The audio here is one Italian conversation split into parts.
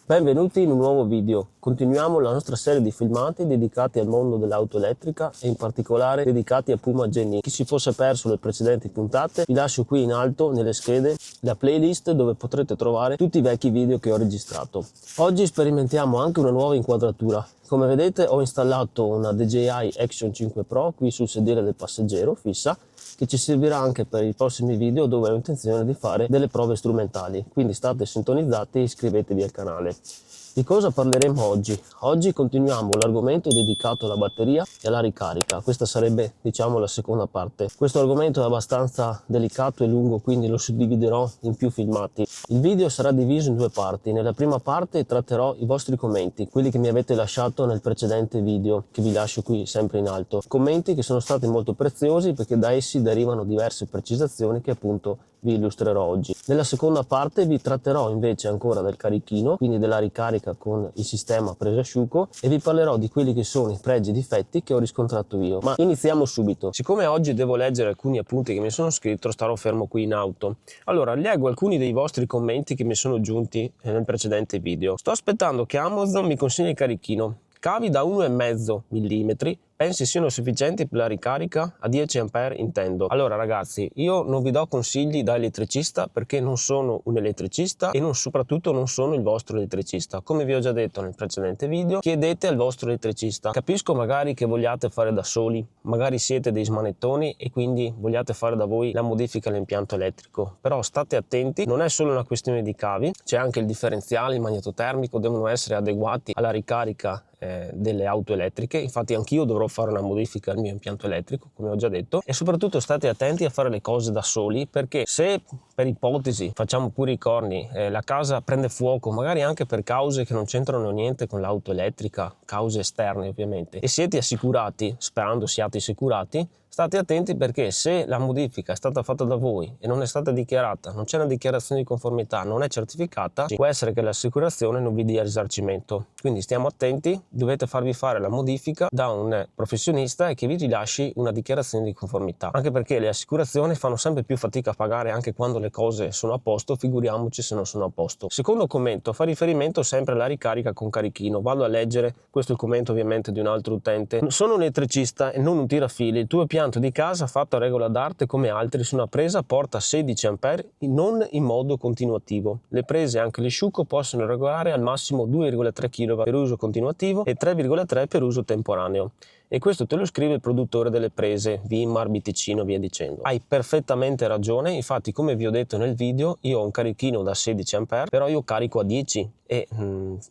Benvenuti in un nuovo video. Continuiamo la nostra serie di filmati dedicati al mondo dell'auto elettrica e in particolare dedicati a Puma Gen-E. Chi si fosse perso le precedenti puntate, vi lascio qui in alto nelle schede la playlist dove potrete trovare tutti i vecchi video che ho registrato. Oggi sperimentiamo anche una nuova inquadratura. Come vedete ho installato una DJI Action 5 Pro qui sul sedile del passeggero fissa, che ci servirà anche per i prossimi video dove ho intenzione di fare delle prove strumentali, quindi state sintonizzati e iscrivetevi al canale. Di cosa parleremo oggi? Oggi continuiamo l'argomento dedicato alla batteria e alla ricarica. Questa sarebbe, diciamo, la seconda parte. Questo argomento è abbastanza delicato e lungo, quindi lo suddividerò in più filmati. Il video sarà diviso in due parti. Nella prima parte tratterò i vostri commenti, quelli che mi avete lasciato nel precedente video, che vi lascio qui sempre in alto. Commenti che sono stati molto preziosi perché da essi derivano diverse precisazioni che appunto vi illustrerò oggi. Nella seconda parte vi tratterò invece ancora del carichino, quindi della ricarica con il sistema presa asciugo, e vi parlerò di quelli che sono i pregi e difetti che ho riscontrato io. Ma iniziamo subito. Siccome oggi devo leggere alcuni appunti che mi sono scritto, starò fermo qui in auto. Allora, leggo alcuni dei vostri commenti che mi sono giunti nel precedente video. Sto aspettando che Amazon mi consegni il carichino. Cavi da 1,5 mm. Pensi siano sufficienti per la ricarica? A 10 A intendo. Allora ragazzi, io non vi do consigli da elettricista perché non sono un elettricista e soprattutto non sono il vostro elettricista. Come vi ho già detto nel precedente video, chiedete al vostro elettricista. Capisco magari che vogliate fare da soli, magari siete dei smanettoni e quindi vogliate fare da voi la modifica all'impianto elettrico, però state attenti, non è solo una questione di cavi, c'è anche il differenziale, il magnetotermico, devono essere adeguati alla ricarica delle auto elettriche. Infatti anch'io dovrò fare una modifica al mio impianto elettrico, come ho già detto, e soprattutto state attenti a fare le cose da soli, perché se per ipotesi, facciamo pure i corni, la casa prende fuoco, magari anche per cause che non c'entrano niente con l'auto elettrica, cause esterne ovviamente, e siete assicurati, sperando siate assicurati, state attenti perché se la modifica è stata fatta da voi e non è stata dichiarata, non c'è una dichiarazione di conformità, non è certificata, può essere che l'assicurazione non vi dia risarcimento. Quindi stiamo attenti, dovete farvi fare la modifica da un professionista e che vi rilasci una dichiarazione di conformità, anche perché le assicurazioni fanno sempre più fatica a pagare anche quando le cose sono a posto, figuriamoci se non sono a posto. Secondo commento fa riferimento sempre alla ricarica con carichino. Vado a leggere, questo è il commento ovviamente di un altro utente. Sono un elettricista e non un tirafili, il tuo impianto di casa fatto a regola d'arte come altri su una presa porta 16 A non in modo continuativo. Le prese anche l'asciugo possono regolare al massimo 2,3 kW per uso continuativo e 3,3 per uso temporaneo. E questo te lo scrive il produttore delle prese, Winmar, Biticino, via dicendo. Hai perfettamente ragione, infatti come vi ho detto nel video, io ho un carichino da 16 A, però io carico a 10 e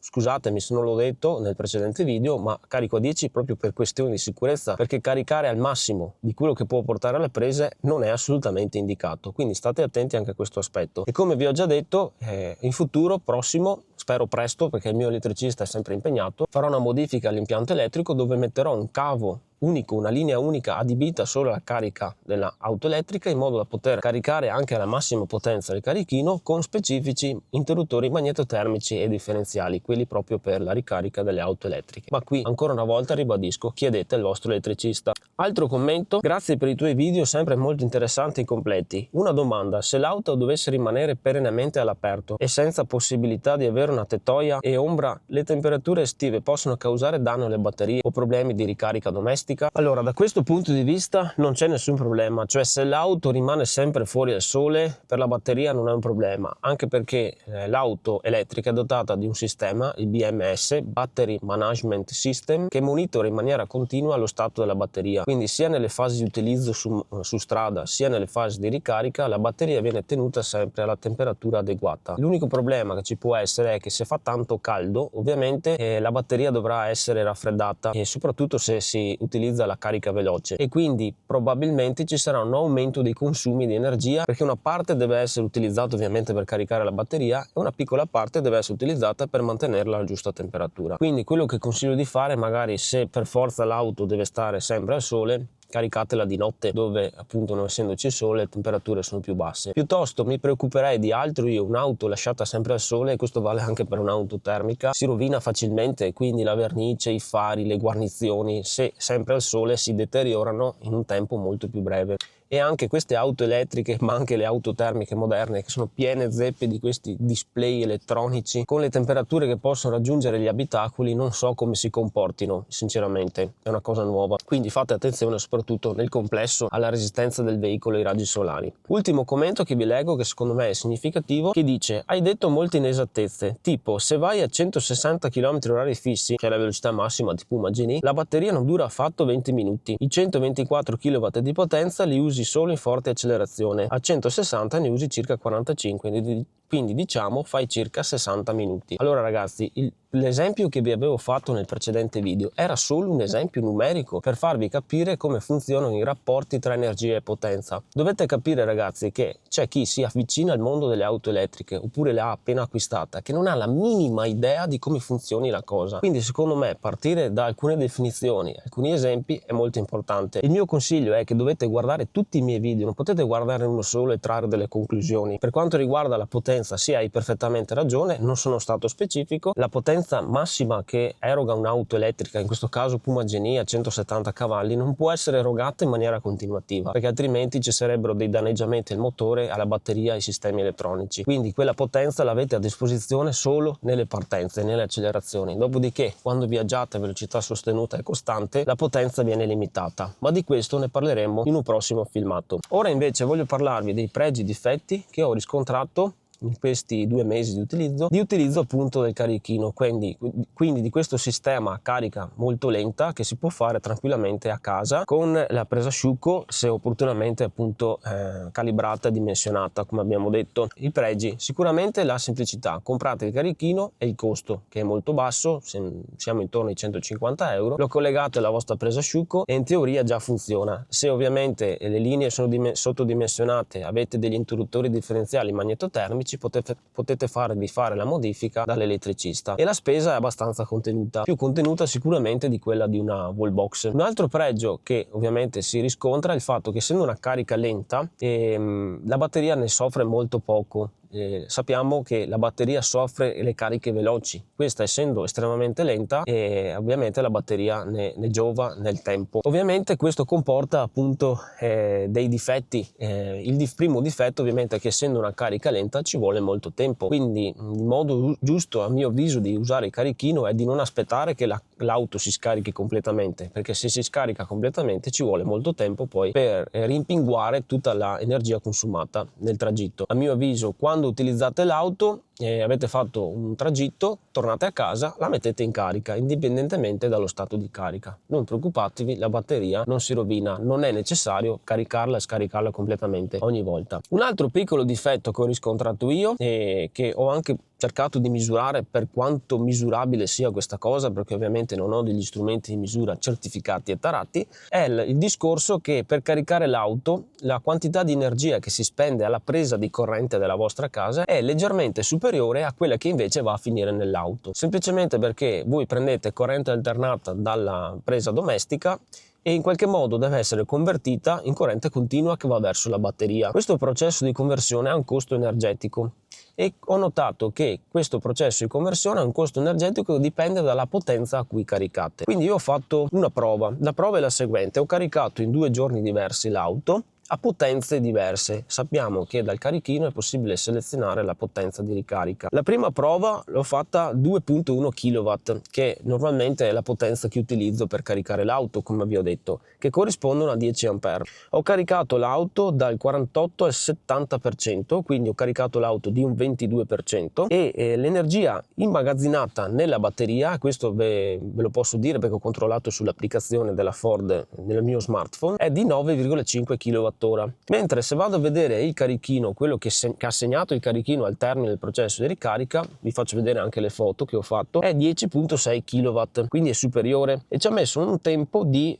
scusatemi se non l'ho detto nel precedente video, ma carico a 10 proprio per questioni di sicurezza, perché caricare al massimo di quello che può portare alle prese non è assolutamente indicato, quindi state attenti anche a questo aspetto. E come vi ho già detto, in futuro prossimo, spero presto perché il mio elettricista è sempre impegnato, farò una modifica all'impianto elettrico dove metterò un cavo unico, una linea unica adibita solo alla carica dell'auto elettrica, in modo da poter caricare anche alla massima potenza del carichino con specifici interruttori magnetotermici e differenziali, quelli proprio per la ricarica delle auto elettriche. Ma qui ancora una volta ribadisco, chiedete al vostro elettricista. Altro commento: grazie per i tuoi video sempre molto interessanti e completi. Una domanda: se l'auto dovesse rimanere perennemente all'aperto e senza possibilità di avere una tettoia e ombra, le temperature estive possono causare danno alle batterie o problemi di ricarica domestica? Allora, da questo punto di vista non c'è nessun problema, cioè se l'auto rimane sempre fuori al sole, per la batteria non è un problema, anche perché l'auto elettrica è dotata di un sistema, il BMS, Battery Management System, che monitora in maniera continua lo stato della batteria, quindi sia nelle fasi di utilizzo su strada sia nelle fasi di ricarica la batteria viene tenuta sempre alla temperatura adeguata. L'unico problema che ci può essere è che se fa tanto caldo ovviamente la batteria dovrà essere raffreddata, e soprattutto se si utilizza la carica veloce, e quindi probabilmente ci sarà un aumento dei consumi di energia, perché una parte deve essere utilizzata ovviamente per caricare la batteria e una piccola parte deve essere utilizzata per mantenerla alla giusta temperatura. Quindi quello che consiglio di fare, magari se per forza l'auto deve stare sempre al sole, caricatela di notte, dove appunto non essendoci il sole le temperature sono più basse. Piuttosto mi preoccuperei di altro io, un'auto lasciata sempre al sole, e questo vale anche per un'auto termica, si rovina facilmente, quindi la vernice, i fari, le guarnizioni, se sempre al sole si deteriorano in un tempo molto più breve. e anche queste auto elettriche, ma anche le auto termiche moderne, che sono piene zeppe di questi display elettronici con le temperature che possono raggiungere gli abitacoli, non so come si comportino, sinceramente, è una cosa nuova. Quindi fate attenzione soprattutto nel complesso alla resistenza del veicolo ai raggi solari. Ultimo commento che vi leggo, che secondo me è significativo, che dice: hai detto molte inesattezze, tipo se vai a 160 km/h fissi, che è la velocità massima di Puma Genie, la batteria non dura affatto 20 minuti. I 124 kW di potenza li usi solo in forte accelerazione, a 160 ne usi circa 45, quindi diciamo fai circa 60 minuti. Allora ragazzi, l'esempio che vi avevo fatto nel precedente video era solo un esempio numerico per farvi capire come funzionano i rapporti tra energia e potenza. Dovete capire ragazzi che c'è chi si avvicina al mondo delle auto elettriche oppure le ha appena acquistate, che non ha la minima idea di come funzioni la cosa. Quindi secondo me partire da alcune definizioni, alcuni esempi è molto importante. Il mio consiglio è che dovete guardare tutti i miei video, non potete guardare uno solo e trarre delle conclusioni. Per quanto riguarda la potenza, sì, hai perfettamente ragione, non sono stato specifico. La potenza massima che eroga un'auto elettrica, in questo caso Puma Genie a 170 cavalli, non può essere erogata in maniera continuativa, perché altrimenti ci sarebbero dei danneggiamenti al motore, alla batteria e ai sistemi elettronici. Quindi quella potenza l'avete a disposizione solo nelle partenze, nelle accelerazioni. Dopodiché, quando viaggiate a velocità sostenuta e costante, la potenza viene limitata, ma di questo ne parleremo in un prossimo filmato. Ora invece voglio parlarvi dei pregi e difetti che ho riscontrato in questi 2 mesi di utilizzo appunto del carichino, quindi di questo sistema a carica molto lenta che si può fare tranquillamente a casa con la presa asciugo, se opportunamente appunto calibrata e dimensionata, come abbiamo detto. I pregi: sicuramente la semplicità, comprate il carichino e il costo che è molto basso, siamo intorno ai 150 euro, lo collegate alla vostra presa asciugo e in teoria già funziona. Se ovviamente le linee sono sottodimensionate, avete degli interruttori differenziali magnetotermici, potete farvi fare la modifica dall'elettricista, e la spesa è abbastanza contenuta, più contenuta sicuramente di quella di una wallbox. Un altro pregio che ovviamente si riscontra è il fatto che, essendo una carica lenta, la batteria ne soffre molto poco. Sappiamo che la batteria soffre le cariche veloci, questa essendo estremamente lenta, e ovviamente la batteria ne giova nel tempo. Ovviamente questo comporta appunto dei difetti. Il primo difetto ovviamente è che, essendo una carica lenta, ci vuole molto tempo, quindi il modo giusto a mio avviso di usare il carichino è di non aspettare che l'auto si scarichi completamente, perché se si scarica completamente ci vuole molto tempo poi per rimpinguare tutta l'energia consumata nel tragitto. A mio avviso, quando utilizzate l'auto e avete fatto un tragitto, tornate a casa, la mettete in carica indipendentemente dallo stato di carica. Non preoccupatevi, la batteria non si rovina, non è necessario caricarla e scaricarla completamente ogni volta. Un altro piccolo difetto che ho riscontrato io, e che ho anche cercato di misurare per quanto misurabile sia questa cosa, perché ovviamente non ho degli strumenti di misura certificati e tarati, è il discorso che per caricare l'auto la quantità di energia che si spende alla presa di corrente della vostra casa è leggermente superiore a quella che invece va a finire nell'auto, semplicemente perché voi prendete corrente alternata dalla presa domestica e in qualche modo deve essere convertita in corrente continua che va verso la batteria. Questo processo di conversione ha un costo energetico, e ho notato che questo processo di conversione ha un costo energetico che dipende dalla potenza a cui caricate. Quindi io ho fatto una prova. La prova è la seguente: ho caricato in 2 giorni diversi l'auto a potenze diverse. Sappiamo che dal carichino è possibile selezionare la potenza di ricarica. La prima prova l'ho fatta a 2.1 kW, che normalmente è la potenza che utilizzo per caricare l'auto, come vi ho detto, che corrispondono a 10 A. Ho caricato l'auto dal 48 al 70%, quindi ho caricato l'auto di un 22%, e l'energia immagazzinata nella batteria, questo ve lo posso dire perché ho controllato sull'applicazione della Ford nel mio smartphone, è di 9,5 kWh. Mentre se vado a vedere il carichino, quello che ha segnato il carichino al termine del processo di ricarica, vi faccio vedere anche le foto che ho fatto, è 10,6 kW, quindi è superiore, e ci ha messo un tempo di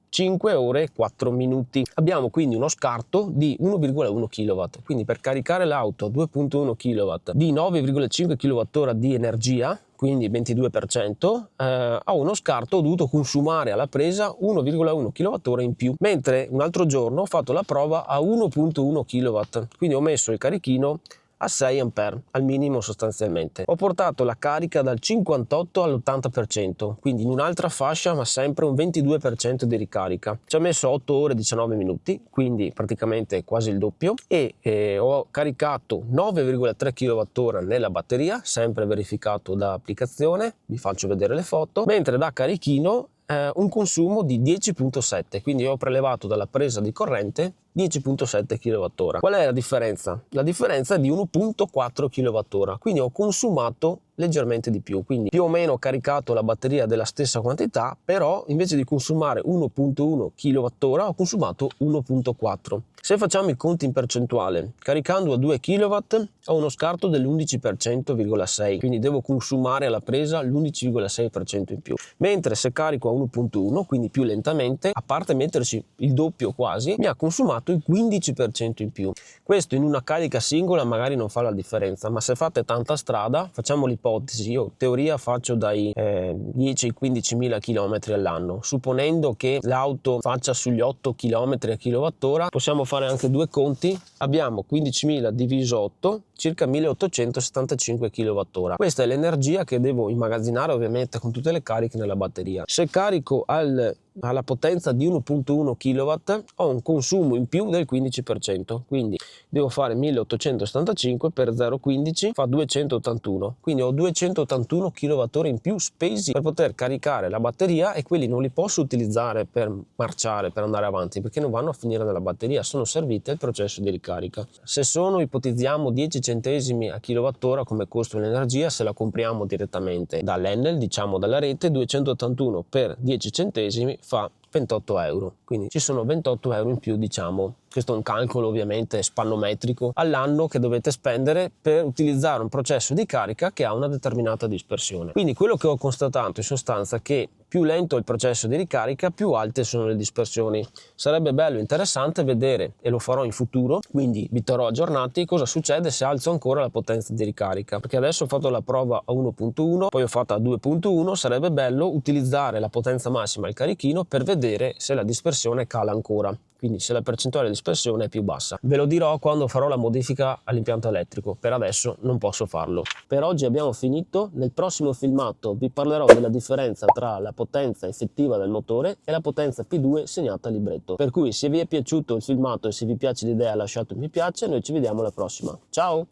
5 ore e 4 minuti. Abbiamo quindi uno scarto di 1,1 kW, quindi per caricare l'auto a 2,1 kW di 9,5 kWh di energia, quindi 22%, ho uno scarto, ho dovuto consumare alla presa 1,1 kWh in più, mentre un altro giorno ho fatto la prova a 1,1 kW, quindi ho messo il carichino a 6 ampere, al minimo sostanzialmente. Ho portato la carica dal 58 all'80%, quindi in un'altra fascia ma sempre un 22% di ricarica. Ci ha messo 8 ore e 19 minuti, quindi praticamente quasi il doppio, e ho caricato 9,3 kWh nella batteria, sempre verificato da applicazione, vi faccio vedere le foto, mentre da carichino un consumo di 10,7, quindi ho prelevato dalla presa di corrente 10,7 kWh. Qual è la differenza? La differenza è di 1,4 kWh, quindi ho consumato leggermente di più, quindi più o meno ho caricato la batteria della stessa quantità, però invece di consumare 1,1 kWh ho consumato 1,4. Se facciamo i conti in percentuale, caricando a 2 kW ho uno scarto dell'11,6%, quindi devo consumare alla presa l'11,6% in più, mentre se carico a 1,1, quindi più lentamente, a parte metterci il doppio quasi, mi ha consumato il 15% in più. Questo in una carica singola magari non fa la differenza, ma se fate tanta strada, facciamo l'ipotesi, io in teoria faccio dai 10 ai 15.000 km all'anno, supponendo che l'auto faccia sugli 8 km a kilowattora, possiamo fare anche due conti, abbiamo 15.000 diviso 8, circa 1875 kWh. Questa è l'energia che devo immagazzinare ovviamente con tutte le cariche nella batteria. Se carico alla potenza di 1,1 kW ho un consumo in più del 15%, quindi devo fare 1875 per 0,15 fa 281, quindi ho 281 kWh in più spesi per poter caricare la batteria, e quelli non li posso utilizzare per marciare, per andare avanti, perché non vanno a finire nella batteria, sono serviti al processo di ricarica. Se sono, ipotizziamo, 10 centesimi a kilowattora come costo dell'energia, se la compriamo direttamente dall'Enel, diciamo dalla rete, 281 per 10 centesimi fa 28 euro, quindi ci sono 28 euro in più, diciamo. Questo è un calcolo ovviamente spannometrico all'anno che dovete spendere per utilizzare un processo di carica che ha una determinata dispersione. Quindi quello che ho constatato in sostanza è che più lento è il processo di ricarica, più alte sono le dispersioni. Sarebbe bello e interessante vedere, e lo farò in futuro, quindi vi terrò aggiornati, cosa succede se alzo ancora la potenza di ricarica, perché adesso ho fatto la prova a 1.1, poi ho fatto a 2.1, sarebbe bello utilizzare la potenza massima al carichino per vedere se la dispersione cala ancora, quindi se la percentuale di dispersione è più bassa. Ve lo dirò quando farò la modifica all'impianto elettrico, per adesso non posso farlo. Per oggi abbiamo finito, nel prossimo filmato vi parlerò della differenza tra la potenza effettiva del motore e la potenza P2 segnata a libretto. Per cui se vi è piaciuto il filmato e se vi piace l'idea lasciate un mi piace, noi ci vediamo alla prossima. Ciao!